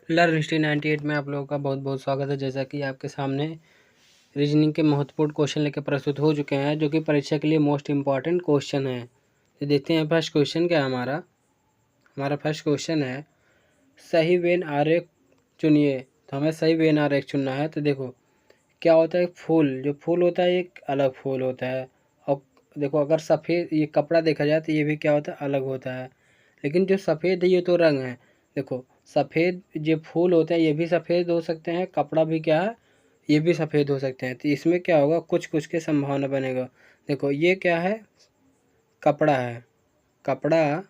Learn history 98 में आप लोगों का बहुत बहुत स्वागत है। जैसा कि आपके सामने रीजनिंग के महत्वपूर्ण क्वेश्चन लेकर प्रस्तुत हो चुके हैं, जो कि परीक्षा के लिए मोस्ट इम्पॉर्टेंट क्वेश्चन है। तो देखते हैं फर्स्ट क्वेश्चन क्या है हमारा फर्स्ट क्वेश्चन है, सही वेन आरेख चुनिए। तो हमें सही वेन आरेख चुनना है। तो देखो क्या होता है, फूल जो फूल होता है एक अलग फूल होता है। और देखो अगर सफ़ेद ये कपड़ा देखा जाए तो ये भी क्या होता है, अलग होता है। लेकिन जो सफ़ेद है ये तो रंग है। देखो सफ़ेद जो फूल होते हैं ये भी सफ़ेद हो सकते हैं, कपड़ा भी क्या है ये भी सफ़ेद हो सकते हैं। तो इसमें क्या होगा, कुछ कुछ के संभावना बनेगा। देखो ये क्या है, कपड़ा है, कपड़ा,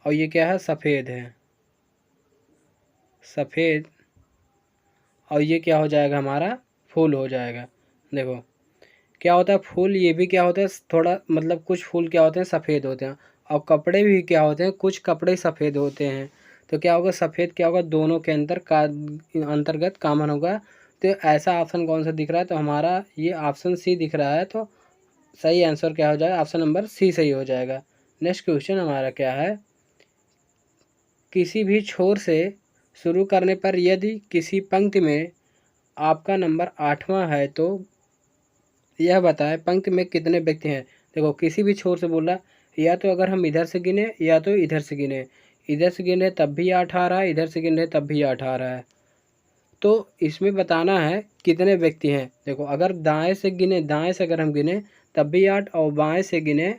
और ये क्या है, सफ़ेद है, सफ़ेद, और ये क्या हो जाएगा, हमारा फूल हो जाएगा। देखो क्या होता है, फूल ये भी क्या होता है, थोड़ा मतलब कुछ फूल क्या होते हैं सफ़ेद होते हैं, और कपड़े भी क्या होते हैं, कुछ कपड़े सफ़ेद होते हैं। तो क्या होगा, सफ़ेद क्या होगा, दोनों के अंदर का अंतर्गत कॉमन होगा। तो ऐसा ऑप्शन कौन सा दिख रहा है, तो हमारा ये ऑप्शन सी दिख रहा है। तो सही आंसर क्या हो जाएगा, ऑप्शन नंबर सी सही हो जाएगा। नेक्स्ट क्वेश्चन हमारा क्या है, किसी भी छोर से शुरू करने पर यदि किसी पंक्ति में आपका नंबर 8वां है तो यह बताएं पंक्ति में कितने व्यक्ति हैं। देखो किसी भी छोर से बोल रहा, या तो अगर हम इधर से गिने या तो इधर से गिने, इधर से गिने तब भी 8 आ रहा है, इधर से गिने तब भी 8 आ रहा है। तो इसमें बताना है कितने व्यक्ति हैं। देखो अगर दाएं से गिने, दाएं से अगर हम गिने तब भी 8, और बाएं से गिने,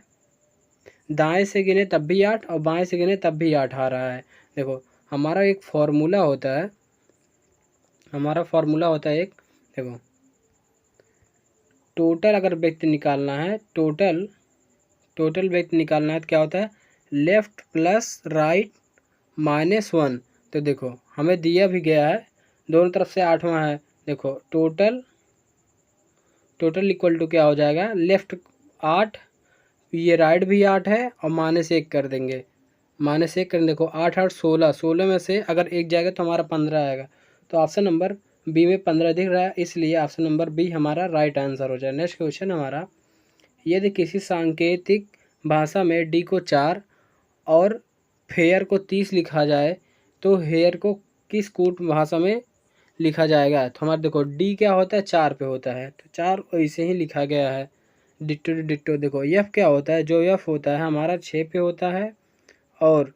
दाएं से गिने तब भी 8, और बाएं से गिने तब भी 8 आ रहा है। देखो हमारा एक फार्मूला होता है, हमारा फार्मूला होता है एक, देखो टोटल अगर व्यक्ति निकालना है, टोटल व्यक्ति निकालना है तो क्या होता है, लेफ्ट प्लस राइट -1। तो देखो हमें दिया भी गया है, दोनों तरफ से 8वां है। देखो टोटल इक्वल टू क्या हो जाएगा, लेफ्ट 8, ये राइट भी 8 है, और -1 कर देंगे, -1 कर, देखो 8 8 16, 16 में से अगर एक जाएगा तो हमारा 15 आएगा। तो ऑप्शन नंबर बी में 15 दिख रहा है, इसलिए ऑप्शन नंबर बी हमारा राइट आंसर हो जाए। नेक्स्ट क्वेश्चन हमारा, यदि किसी सांकेतिक भाषा में डी को 4 और फेयर को 30 लिखा जाए तो हेयर को किस कूट भाषा में लिखा जाएगा। तो हमारा देखो डी क्या होता है, 4 पे होता है, तो 4 ऐसे ही लिखा गया है, डिट्टो डिट्टो। देखो एफ क्या होता है, जो एफ होता है हमारा 6 पे होता है, और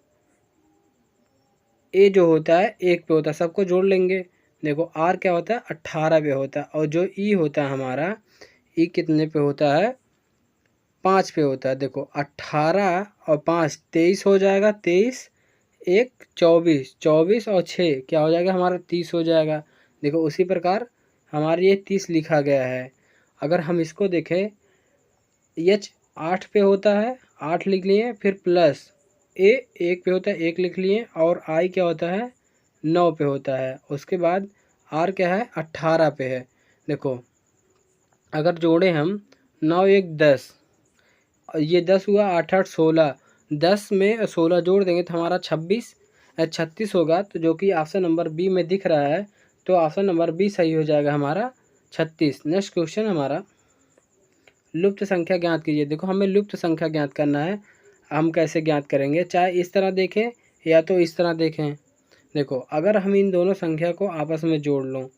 ए जो होता है 1 पे होता है, सबको जोड़ लेंगे। देखो आर क्या होता है, 18 पे होता है, और जो ई होता है हमारा, ई कितने पे होता है, 5 पे होता है। देखो 18 और 5 23 हो जाएगा, 23 1 24, 24 और 6 क्या हो जाएगा, हमारा 30 हो जाएगा। देखो उसी प्रकार हमारे ये 30 लिखा गया है। अगर हम इसको देखें, एच 8 पे होता है, 8 लिख लिए, फिर प्लस ए 1 पे होता है, 1 लिख लिए, और आई क्या होता है, 9 पे होता है। उसके बाद आर क्या है, 18 पे है। देखो अगर जोड़े हम 9 1 10, ये 10 हुआ, 8 8 16, 10 में 16 जोड़ देंगे तो हमारा 36 होगा। तो जो कि ऑप्शन नंबर बी में दिख रहा है, तो ऑप्शन नंबर बी सही हो जाएगा हमारा 36। नेक्स्ट क्वेश्चन हमारा, लुप्त संख्या ज्ञात कीजिए। देखो हमें लुप्त संख्या ज्ञात करना है, हम कैसे ज्ञात करेंगे, चाहे इस तरह देखें या तो इस तरह देखें। देखो अगर हम इन दोनों संख्या को आपस में जोड़ लो,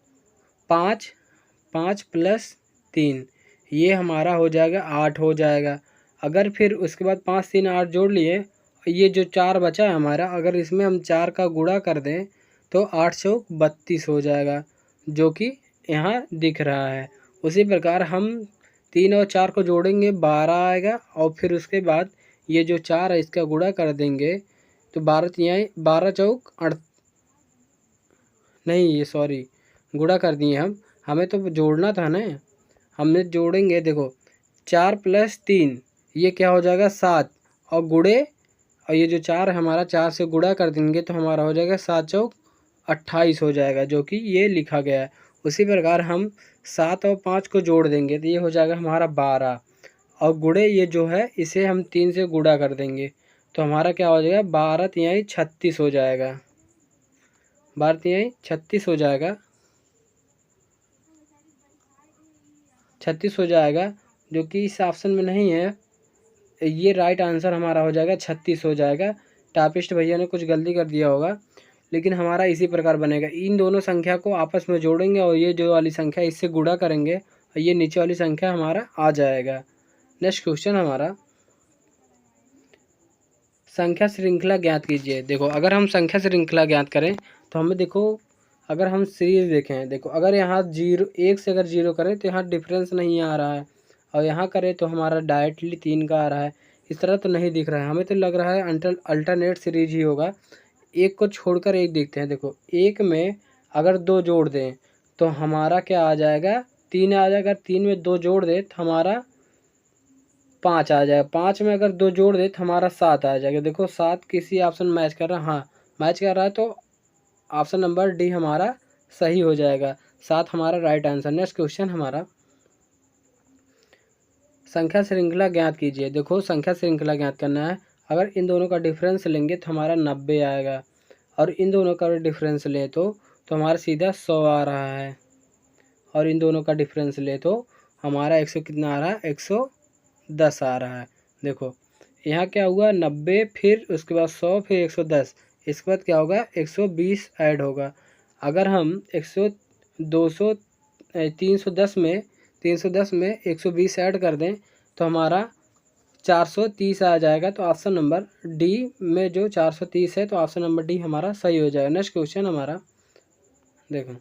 5 5 + 3, ये हमारा हो जाएगा 8 हो जाएगा। अगर फिर उसके बाद 5 3 8 जोड़ लिए, ये जो 4 बचा है हमारा, अगर इसमें हम 4 का गुणा कर दें तो 8 चौक 32 हो जाएगा, जो कि यहाँ दिख रहा है। उसी प्रकार हम 3 और 4 को जोड़ेंगे, 12 आएगा, और फिर उसके बाद ये जो 4 है इसका गुणा कर देंगे तो 12 चौक नहीं, ये सॉरी गुणा कर दिए हम, हमें तो जोड़ना था ना, हमने जोड़ेंगे। देखो 4 + 3 ये क्या हो जाएगा, 7, और गुणे, और ये जो 4 है हमारा, 4 से गुणा कर देंगे तो हमारा हो जाएगा 7 चौक 28 हो जाएगा, जो कि ये लिखा गया है। उसी प्रकार हम 7 और 5 को जोड़ देंगे तो ये हो जाएगा हमारा 12, और गुणे ये जो है इसे हम 3 से गुणा कर देंगे तो हमारा क्या हो जाएगा, 12 तिहाई 36 हो जाएगा, 12 तिहाई 36 हो जाएगा, 36 हो जाएगा, जो कि इस ऑप्शन में नहीं है। ये राइट आंसर हमारा हो जाएगा 36 हो जाएगा। टाइपिस्ट भैया ने कुछ गलती कर दिया होगा, लेकिन हमारा इसी प्रकार बनेगा। इन दोनों संख्या को आपस में जोड़ेंगे और ये जो वाली संख्या इससे गुणा करेंगे और ये नीचे वाली संख्या हमारा आ जाएगा। नेक्स्ट क्वेश्चन हमारा, संख्या श्रृंखला ज्ञात कीजिए। देखो अगर हम संख्या श्रृंखला ज्ञात करें तो हमें देखो, अगर हम सीरीज देखें, देखो अगर यहाँ 1 से अगर 0 करें तो यहाँ डिफरेंस नहीं आ रहा है, और यहाँ करें तो हमारा डायरेक्टली 3 का आ रहा है। इस तरह तो नहीं दिख रहा है, हमें तो लग रहा है अल्टरनेट सीरीज ही होगा। एक को छोड़कर एक देखते हैं। देखो एक में अगर 2 जोड़ दें तो हमारा क्या आ जाएगा, 3 आ जाएगा। 3 में 2 जोड़ दें तो हमारा 5 आ जाएगा। 5 में अगर 2 जोड़ दे तो हमारा 7 आ जाएगा। देखो 7 किसी ऑप्शन मैच कर रहा है, हाँ मैच कर रहा है, तो ऑप्शन नंबर डी हमारा सही हो जाएगा। 7 हमारा राइट आंसर। नेक्स्ट क्वेश्चन हमारा, संख्या श्रृंखला ज्ञात कीजिए। देखो संख्या श्रृंखला ज्ञात करना है। अगर इन दोनों का डिफरेंस लेंगे तो हमारा 90 आएगा, और इन दोनों का डिफरेंस ले तो हमारा सीधा 100 आ रहा है, और इन दोनों का डिफरेंस ले तो हमारा 100 कितना आ रहा है, 110 आ रहा है। देखो यहाँ क्या हुआ, 90 फिर उसके बाद 100 फिर 110, इसके बाद क्या होगा, 120 ऐड होगा। अगर हम 100 200 310 में 120 ऐड कर दें तो हमारा 430 आ जाएगा। तो ऑप्शन नंबर डी में जो 430 है तो ऑप्शन नंबर डी हमारा सही हो जाएगा। नेक्स्ट क्वेश्चन हमारा, देखो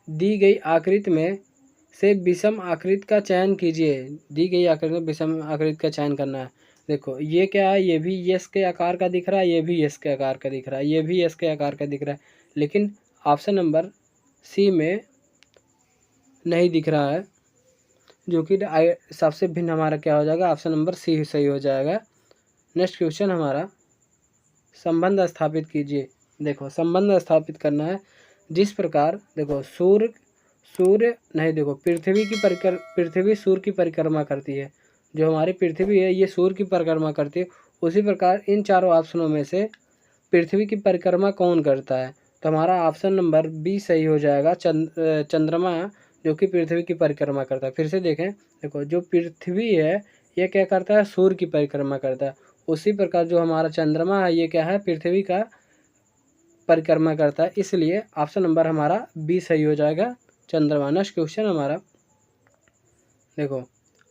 दी गई आकृति में से विषम आकृति का चयन कीजिए। दी गई आकृति में विषम आकृति का चयन करना है। देखो ये क्या है, ये भी यस के आकार का दिख रहा है, ये भी यस के आकार का दिख रहा है, ये भी यस के आकार का दिख रहा है, लेकिन ऑप्शन नंबर सी में नहीं दिख रहा है, जो कि सबसे भिन्न हमारा क्या हो जाएगा, ऑप्शन नंबर सी सही हो जाएगा। नेक्स्ट क्वेश्चन हमारा, संबंध स्थापित कीजिए। देखो संबंध स्थापित करना है जिस प्रकार, देखो सूर्य नहीं, देखो पृथ्वी सूर्य की परिक्रमा करती है। जो हमारी पृथ्वी है ये सूर्य की परिक्रमा करती है। उसी प्रकार इन चारों ऑप्शनों में से पृथ्वी की परिक्रमा कौन करता है, तो हमारा ऑप्शन नंबर बी सही हो जाएगा। चंद्रमा जो कि पृथ्वी की परिक्रमा करता है। फिर से देखें, देखो जो पृथ्वी है ये क्या करता है, सूर्य की परिक्रमा करता है। उसी प्रकार जो हमारा चंद्रमा है ये क्या है, पृथ्वी का परिक्रमा करता है, इसलिए ऑप्शन नंबर हमारा बी सही हो जाएगा, चंद्रमा। नेक्स्ट क्वेश्चन हमारा, देखो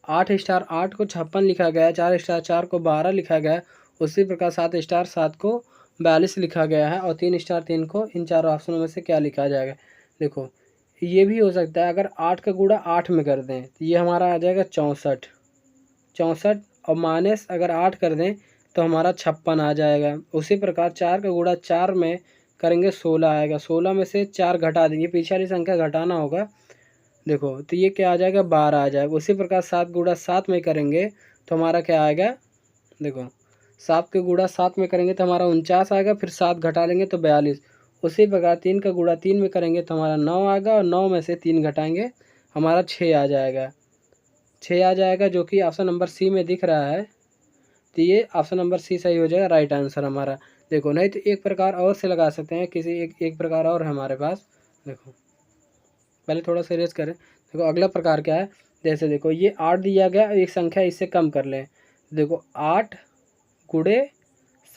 8 स्टार 8 को 56 लिखा गया है, 4 स्टार 4 को 12 लिखा गया है। उसी प्रकार 7 स्टार 7 को 42 लिखा गया है, और 3 स्टार 3 को इन चारों ऑप्शनों में से क्या लिखा जाएगा। देखो ये भी हो सकता है, अगर 8 का गुणा 8 में कर दें तो ये हमारा आ जाएगा 64, और माइनस अगर 8 कर दें तो हमारा 56 आ जाएगा। उसी प्रकार 4 का गुणा 4 में करेंगे 16 आएगा, 16 में से 4 घटा देंगे, पीछे वाली संख्या घटाना होगा। देखो तो ये क्या आ जाएगा, 12 आ जाएगा। उसी प्रकार 7 गुणा 7 में करेंगे तो हमारा क्या आएगा, देखो 7 के गुणा 7 में करेंगे तो हमारा 49 आएगा, फिर 7 घटा लेंगे तो 42। उसी प्रकार 3 का गुणा 3 में करेंगे तो हमारा 9 आएगा, और 9 में से 3 घटाएंगे हमारा 6 आ जाएगा, 6 आ जाएगा, जो कि ऑप्शन नंबर सी में दिख रहा है। तो ये ऑप्शन नंबर सी सही हो जाएगा, राइट आंसर हमारा। देखो नहीं तो एक प्रकार और से लगा सकते हैं, किसी एक प्रकार और है हमारे पास। देखो पहले थोड़ा सा रेस करें। देखो अगला प्रकार क्या है, जैसे देखो ये 8 दिया गया, एक संख्या इससे कम कर लें। देखो 8 गुणे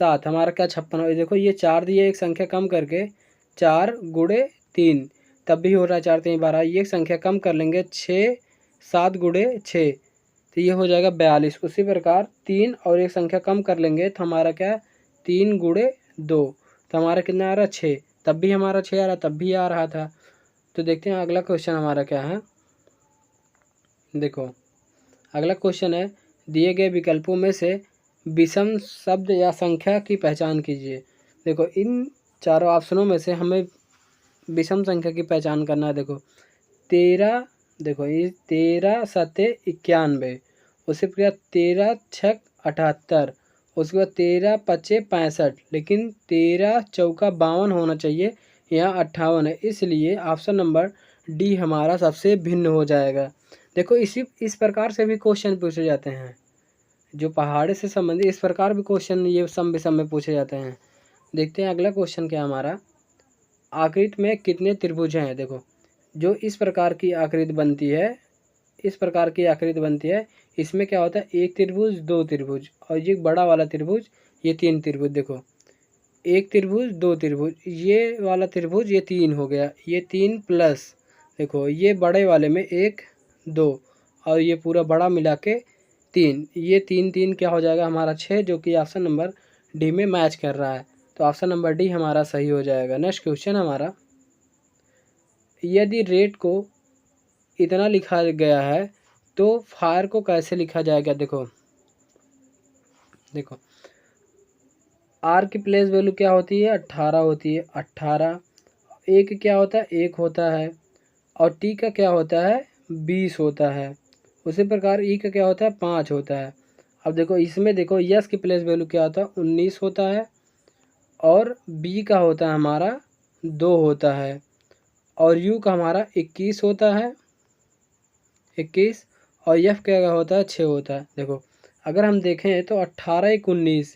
7 हमारा क्या 56 हो। देखो ये 4 दिया, एक संख्या कम करके 4 गुणे 3 तब भी हो रहा है 4 3 12। ये संख्या कम कर लेंगे 6 7 गुणे 6 तो ये हो जाएगा 42। उसी प्रकार 3 और एक संख्या कम कर लेंगे तो हमारा क्या, 3 गुणे 2 तो हमारा कितना आ रहा है 6, तब भी हमारा 6 आ रहा, तब भी आ रहा था। तो देखते हैं अगला क्वेश्चन हमारा क्या है। देखो अगला क्वेश्चन है, दिए गए विकल्पों में से विषम शब्द या संख्या की पहचान कीजिए। देखो इन चारों ऑप्शनों में से हमें विषम संख्या की पहचान करना है। देखो 13, देखो ये 13 7 91, उसके बाद 13 6 78, उसके बाद 13 5 65, लेकिन 13 चौका 52 होना चाहिए, यहाँ 58 है, इसलिए ऑप्शन नंबर डी हमारा सबसे भिन्न हो जाएगा। देखो इस प्रकार से भी क्वेश्चन पूछे जाते हैं, जो पहाड़ से संबंधित इस प्रकार भी क्वेश्चन ये सम विषम में पूछे जाते हैं। देखते हैं अगला क्वेश्चन क्या हमारा, आकृति में कितने त्रिभुज हैं। देखो जो इस प्रकार की आकृति बनती है, इस प्रकार की आकृति बनती है, इसमें क्या होता है, एक त्रिभुज 2 त्रिभुज, और ये बड़ा वाला त्रिभुज ये 3 त्रिभुज। देखो एक त्रिभुज, दो त्रिभुज, ये वाला त्रिभुज ये 3 हो गया, ये 3 प्लस देखो ये बड़े वाले में 1 2 और ये पूरा बड़ा मिला के 3, ये 3 3 क्या हो जाएगा हमारा 6, जो कि ऑप्शन नंबर डी में मैच कर रहा है। तो ऑप्शन नंबर डी हमारा सही हो जाएगा। नेक्स्ट क्वेश्चन हमारा, यदि रेट को इतना लिखा गया है तो फायर को कैसे लिखा जाएगा। देखो देखो आर की प्लेस वैल्यू क्या होती है 18 होती है, 18 एक क्या होता है 1 होता है और टी का क्या होता है 20 होता है। उसी प्रकार ई का क्या होता है 5 होता है। अब देखो इसमें देखो यस की प्लेस वैल्यू क्या होता है 19 होता है और बी का होता है हमारा 2 होता है और यू का हमारा 21 होता है 21 और एफ क्या होता है 6 होता है। देखो अगर हम देखें तो 18 एक 19,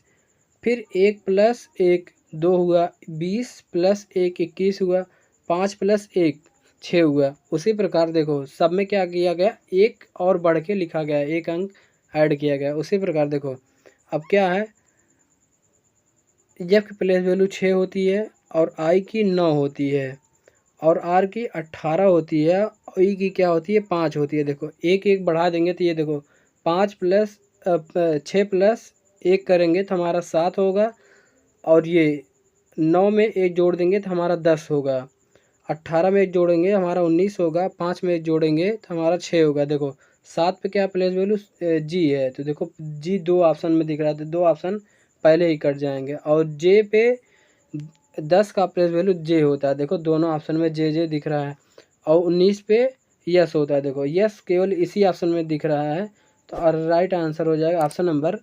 फिर 1 प्लस 1 2 हुआ, 20 प्लस 1 21 हुआ, 5 प्लस 1 6 हुआ। उसी प्रकार देखो सब में क्या किया गया एक और बढ़ के लिखा गया, एक अंक ऐड किया गया। उसी प्रकार देखो अब क्या है एफ की प्लेस वैल्यू 6 होती है और आई की 9 होती है और आर की 18 होती है और ई की क्या होती है 5 होती है। देखो एक एक बढ़ा देंगे तो ये देखो 5 प्लस 6 प्लस 1 करेंगे तो हमारा 7 होगा और ये 9 में 1 जोड़ देंगे तो हमारा 10 होगा, 18 में 1 जोड़ेंगे हमारा 19 होगा, 5 में 1 जोड़ेंगे तो हमारा 6 होगा। देखो 7 पे क्या प्लेस वैल्यू जी है तो देखो जी 2 ऑप्शन में दिख रहा है तो 2 ऑप्शन पहले ही कट जाएंगे और जे पे 10 का प्लेस वैल्यू जे होता है। देखो दोनों ऑप्शन में जे जे दिख रहा है और 19 पे यस होता है। देखो यस केवल इसी ऑप्शन में दिख रहा है तो राइट आंसर हो जाएगा ऑप्शन नंबर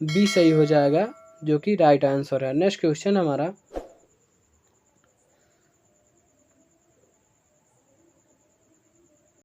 बी सही हो जाएगा, जो कि राइट आंसर है। नेक्स्ट क्वेश्चन हमारा,